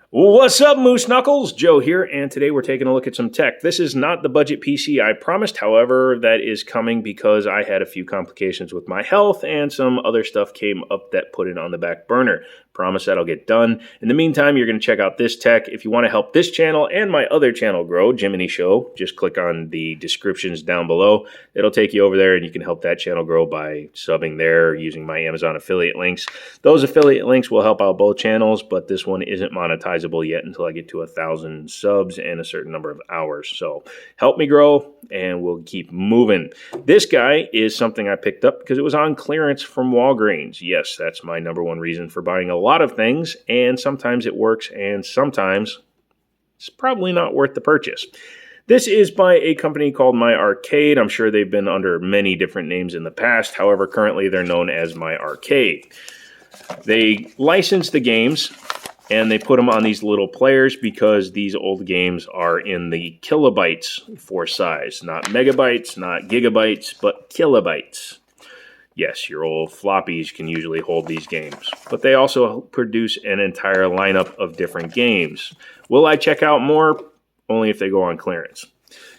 What's up, Moose Knuckles? Joe here, and today we're taking a look at some tech. This is not the budget PC I promised, however, that is coming because I had a few complications with my health and some other stuff came up that put it on the back burner. Promise that'll get done. In the meantime, you're going to check out this tech. If you want to help this channel and my other channel grow, Jiminy Show, just click on the descriptions down below. It'll take you over there and you can help that channel grow by subbing there or using my Amazon affiliate links. Those affiliate links will help out both channels, but this one isn't monetizable yet until I get to 1,000 subs and a certain number of hours. So help me grow and we'll keep moving. This guy is something I picked up because it was on clearance from Walgreens. Yes, that's my number one reason for buying a lot of things, and sometimes it works and sometimes it's probably not worth the purchase. This is by a company called My Arcade. I'm sure they've been under many different names in the past. However, currently they're known as My Arcade. They license the games and they put them on these little players because these old games are in the kilobytes for size. Not megabytes, not gigabytes, but kilobytes. Yes, your old floppies can usually hold these games. But they also produce an entire lineup of different games. Will I check out more? Only if they go on clearance.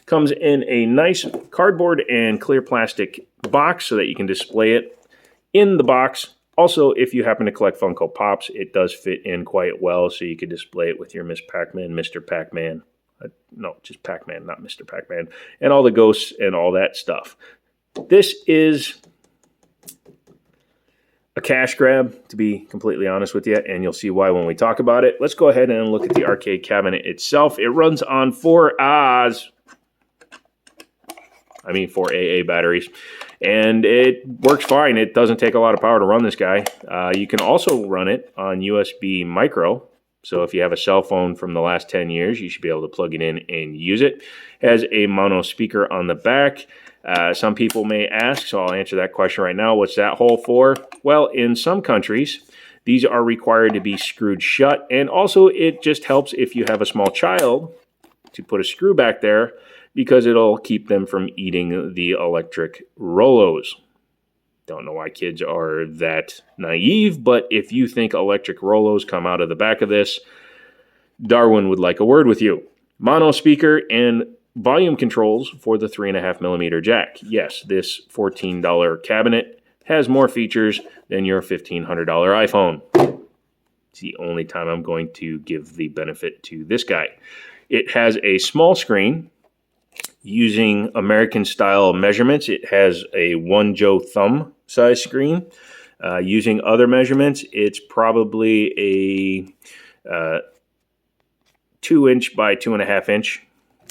Comes in a nice cardboard and clear plastic box so that you can display it in the box. Also, if you happen to collect Funko Pops, it does fit in quite well, so you could display it with your Ms Pacman, Mr. Pacman. No, just Pacman, not Mr. Pacman. And all the ghosts and all that stuff. This is a cash grab, to be completely honest with you, and you'll see why when we talk about it. Let's go ahead and look at the arcade cabinet itself. It runs on 4 AA batteries, and it works fine. It doesn't take a lot of power to run this guy. You can also run it on USB micro, so if you have a cell phone from the last 10 years, you should be able to plug it in and use it. Has a mono speaker on the back. Some people may ask, so I'll answer that question right now. What's that hole for? Well, in some countries, these are required to be screwed shut, and also it just helps if you have a small child to put a screw back there because it'll keep them from eating the electric Rolos. Don't know why kids are that naive, but if you think electric Rolos come out of the back of this, Darwin would like a word with you. Mono speaker and volume controls for the 3.5mm jack. Yes, this $14 cabinet has more features than your $1,500 iPhone. It's the only time I'm going to give the benefit to this guy. It has a small screen using American-style measurements. It has a 1 Joe thumb size screen. Using other measurements, it's probably a 2-inch by 2.5-inch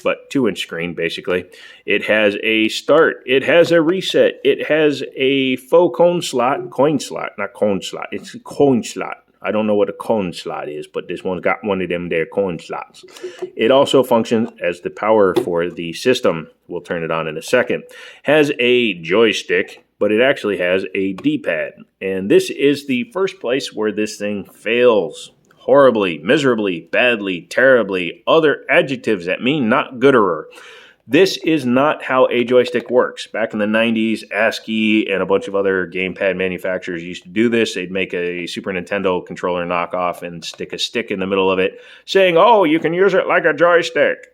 but 2-inch screen, basically. It has a start. It has a reset. It has a faux coin slot. It's a coin slot. I don't know what a coin slot is, but this one's got one of them there coin slots. It also functions as the power for the system. We'll turn it on in a second. Has a joystick, but it actually has a D-pad. And this is the first place where this thing fails. Horribly, miserably, badly, terribly, other adjectives that mean not gooderer. This is not how a joystick works. Back in the 90s, ASCII and a bunch of other gamepad manufacturers used to do this. They'd make a Super Nintendo controller knockoff and stick a stick in the middle of it, saying, oh, you can use it like a joystick.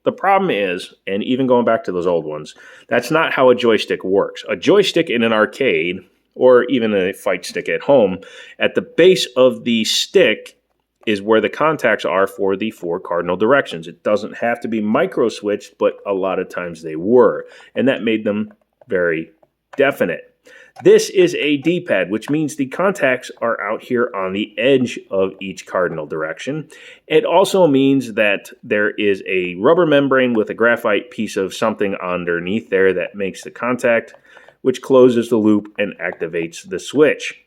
The problem is, and even going back to those old ones, that's not how a joystick works. A joystick in an arcade, or even a fight stick at home, at the base of the stick is where the contacts are for the 4 cardinal directions. It doesn't have to be micro switched, but a lot of times they were, and that made them very definite. This is a D-pad, which means the contacts are out here on the edge of each cardinal direction. It also means that there is a rubber membrane with a graphite piece of something underneath there that makes the contact, which closes the loop and activates the switch.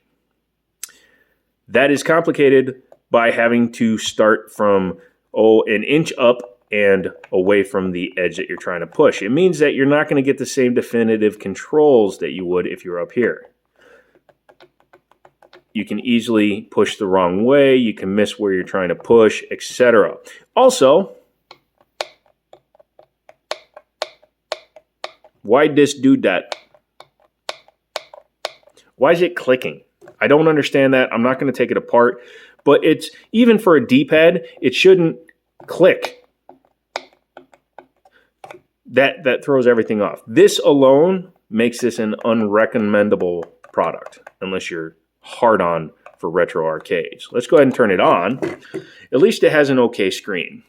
That is complicated by having to start from, an inch up and away from the edge that you're trying to push. It means that you're not going to get the same definitive controls that you would if you're up here. You can easily push the wrong way, you can miss where you're trying to push, etc. Also, why'd this do that? Why is it clicking? I don't understand that. I'm not going to take it apart, But it's even for a D-pad, it shouldn't click. That throws everything off. This alone makes this an unrecommendable product unless you're hard on for retro arcades. Let's go ahead and turn it on. At least it has an okay screen.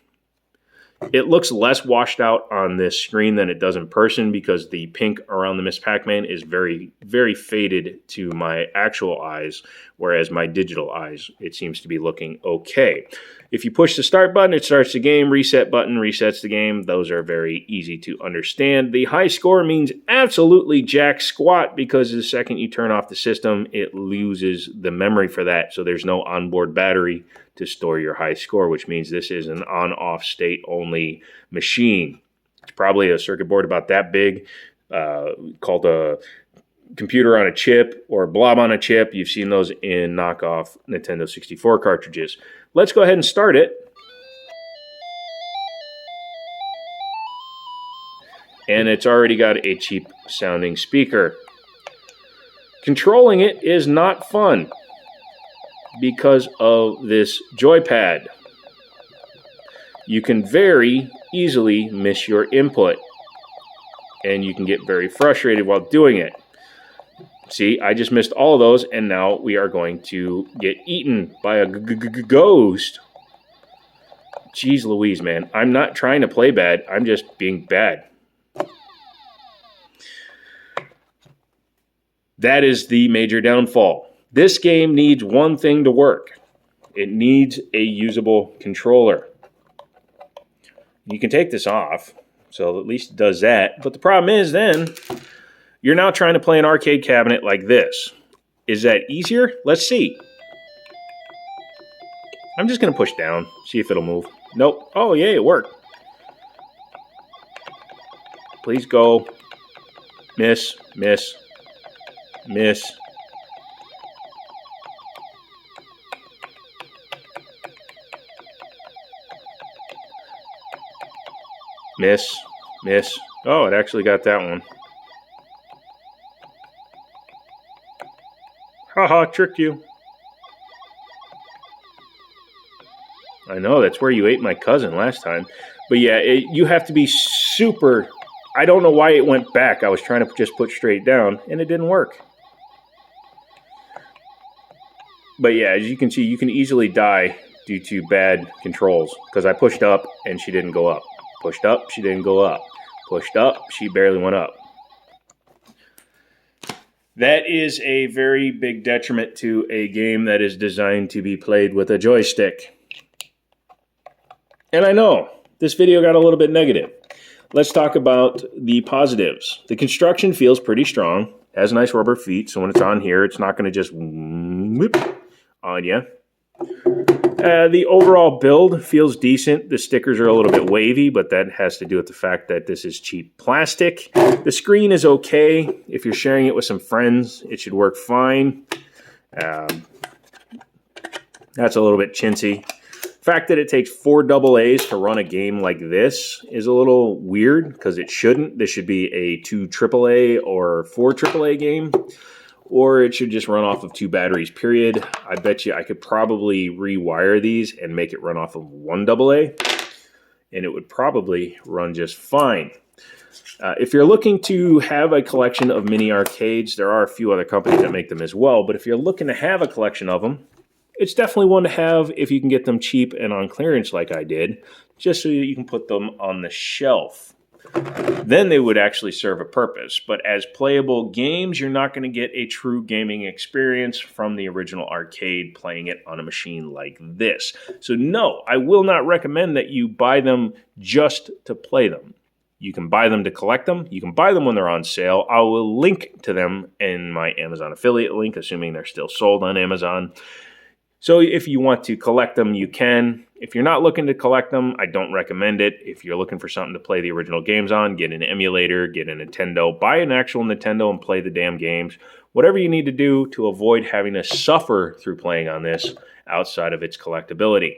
It looks less washed out on this screen than it does in person because the pink around the Ms Pacman is very, very faded to my actual eyes, whereas my digital eyes, it seems to be looking okay. If you push the start button, it starts the game. Reset button resets the game. Those are very easy to understand. The high score means absolutely jack squat because the second you turn off the system, it loses the memory for that. So there's no onboard battery to store your high score, which means this is an on-off state only machine. It's probably a circuit board about that big, called a computer on a chip or a blob on a chip. You've seen those in knockoff Nintendo 64 cartridges. Let's go ahead and start it. And it's already got a cheap sounding speaker. Controlling it is not fun because of this joypad. You can very easily miss your input, and you can get very frustrated while doing it. See, I just missed all of those, and now we are going to get eaten by a ghost. Jeez Louise, man. I'm not trying to play bad. I'm just being bad. That is the major downfall. This game needs one thing to work. It needs a usable controller. You can take this off, so at least it does that. But the problem is then, you're now trying to play an arcade cabinet like this. Is that easier? Let's see. I'm just going to push down, see if it'll move. Nope. Oh, yeah, it worked. Please go. Miss, miss, miss. Miss, miss. Oh, it actually got that one. Haha, tricked you. I know, that's where you ate my cousin last time. But yeah, you have to be super... I don't know why it went back. I was trying to just put straight down, and it didn't work. But yeah, as you can see, you can easily die due to bad controls. Because I pushed up, and she didn't go up. Pushed up, she didn't go up. Pushed up, she barely went up. That is a very big detriment to a game that is designed to be played with a joystick. And I know, this video got a little bit negative. Let's talk about the positives. The construction feels pretty strong. Has nice rubber feet, so when it's on here, it's not going to just whip on you. The overall build feels decent. The stickers are a little bit wavy, but that has to do with the fact that this is cheap plastic. The screen is okay. If you're sharing it with some friends, it should work fine. That's a little bit chintzy. The fact that it takes 4 AA's to run a game like this is a little weird because it shouldn't. This should be a 2 AAA or 4 AAA game. Or it should just run off of 2 batteries, period. I bet you I could probably rewire these and make it run off of 1 AA, and it would probably run just fine. If you're looking to have a collection of mini arcades, there are a few other companies that make them as well, but if you're looking to have a collection of them, it's definitely one to have if you can get them cheap and on clearance like I did, just so you can put them on the shelf. Then they would actually serve a purpose. But as playable games, you're not going to get a true gaming experience from the original arcade playing it on a machine like this. So no, I will not recommend that you buy them just to play them. You can buy them to collect them. You can buy them when they're on sale. I will link to them in my Amazon affiliate link, assuming they're still sold on Amazon. So if you want to collect them, you can. If you're not looking to collect them, I don't recommend it. If you're looking for something to play the original games on, get an emulator, get a Nintendo, buy an actual Nintendo and play the damn games. Whatever you need to do to avoid having to suffer through playing on this outside of its collectability.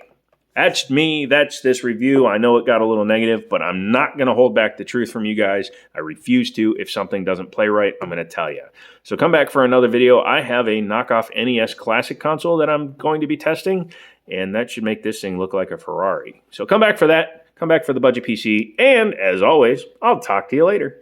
That's me. That's this review. I know it got a little negative, but I'm not going to hold back the truth from you guys. I refuse to. If something doesn't play right, I'm going to tell you. So come back for another video. I have a knockoff NES Classic console that I'm going to be testing, and that should make this thing look like a Ferrari. So come back for that. Come back for the budget PC. And as always, I'll talk to you later.